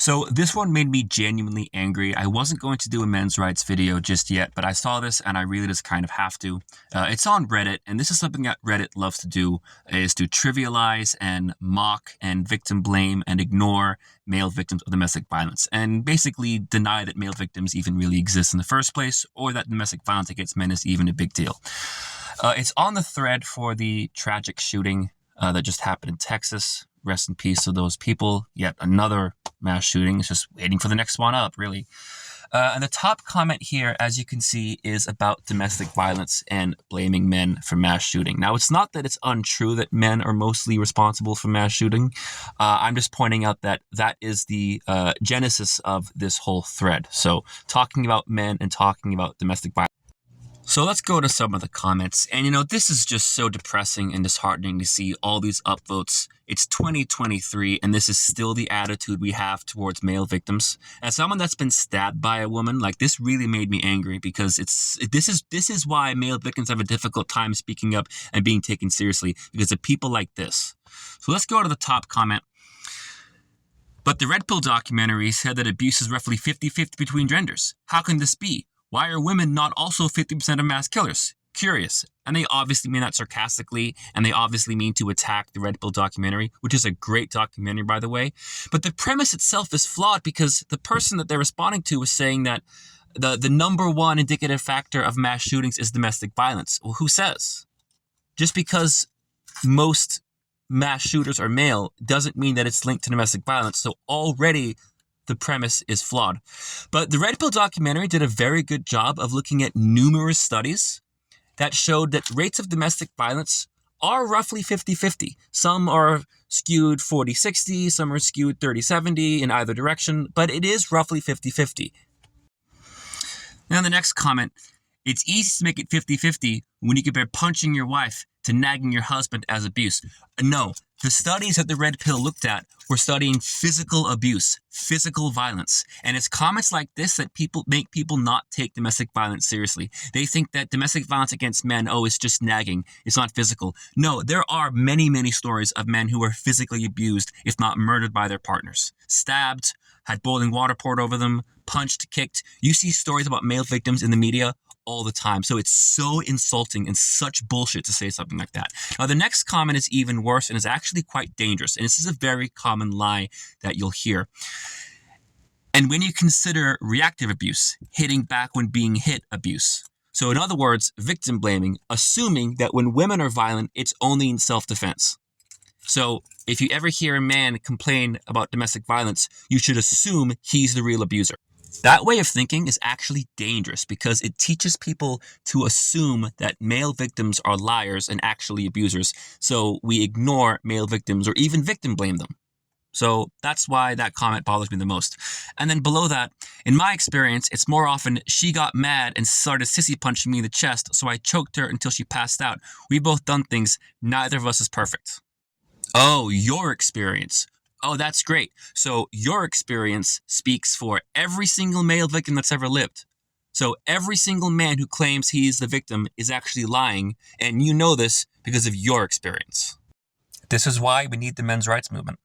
So this one made me genuinely angry. I wasn't going to do a men's rights video just yet, but I saw this and I really just kind of have to. It's on Reddit, and this is something that Reddit loves to do, is to trivialize and mock and victim blame and ignore male victims of domestic violence, and basically deny that male victims even really exist in the first place, or that domestic violence against men is even a big deal. It's on the thread for the tragic shooting that just happened in Texas. Rest in peace to those people. Yet another mass shooting. It's just waiting for the next one up, really. And the top comment here, as you can see, is about domestic violence and blaming men for mass shooting. Now, it's not that it's untrue that men are mostly responsible for mass shooting. I'm just pointing out that that is the genesis of this whole thread. So talking about men and talking about domestic violence. So let's go to some of the comments. And, this is just so depressing and disheartening to see all these upvotes. It's 2023, and this is still the attitude we have towards male victims. As someone that's been stabbed by a woman, this really made me angry, because this is why male victims have a difficult time speaking up and being taken seriously, because of people like this. So let's go to the top comment. But the Red Pill documentary said that abuse is roughly 50-50 between genders. How can this be? Why are women not also 50% of mass killers? Curious. And they obviously mean that sarcastically, and they obviously mean to attack the Red Pill documentary, which is a great documentary, by the way. But the premise itself is flawed, because the person that they're responding to is saying that the number one indicative factor of mass shootings is domestic violence. Well, who says? Just because most mass shooters are male doesn't mean that it's linked to domestic violence. So already the premise is flawed. But the Red Pill documentary did a very good job of looking at numerous studies that showed that rates of domestic violence are roughly 50-50. Some are skewed 40-60, some are skewed 30-70 in either direction, but it is roughly 50-50. Now the next comment, it's easy to make it 50-50 when you compare punching your wife to nagging your husband as abuse. No, the studies that the Red Pill looked at were studying physical abuse, physical violence. And it's comments like this that make people not take domestic violence seriously. They think that domestic violence against men, it's just nagging. It's not physical. No, there are many, many stories of men who are physically abused, if not murdered by their partners. Stabbed, had boiling water poured over them, punched, kicked. You see stories about male victims in the media all the time. So it's so insulting and such bullshit to say something like that. Now, the next comment is even worse and is actually quite dangerous. And this is a very common lie that you'll hear. And when you consider reactive abuse, hitting back when being hit abuse. So in other words, victim blaming, assuming that when women are violent, it's only in self-defense. So if you ever hear a man complain about domestic violence, you should assume he's the real abuser. That way of thinking is actually dangerous, because it teaches people to assume that male victims are liars and actually abusers. So we ignore male victims or even victim blame them. So that's why that comment bothers me the most. And then below that, in my experience, it's more often she got mad and started sissy punching me in the chest, so I choked her until she passed out. We've both done things. Neither of us is perfect. Oh, your experience. Oh, that's great. So your experience speaks for every single male victim that's ever lived. So every single man who claims he's the victim is actually lying, and you know this because of your experience. This is why we need the men's rights movement.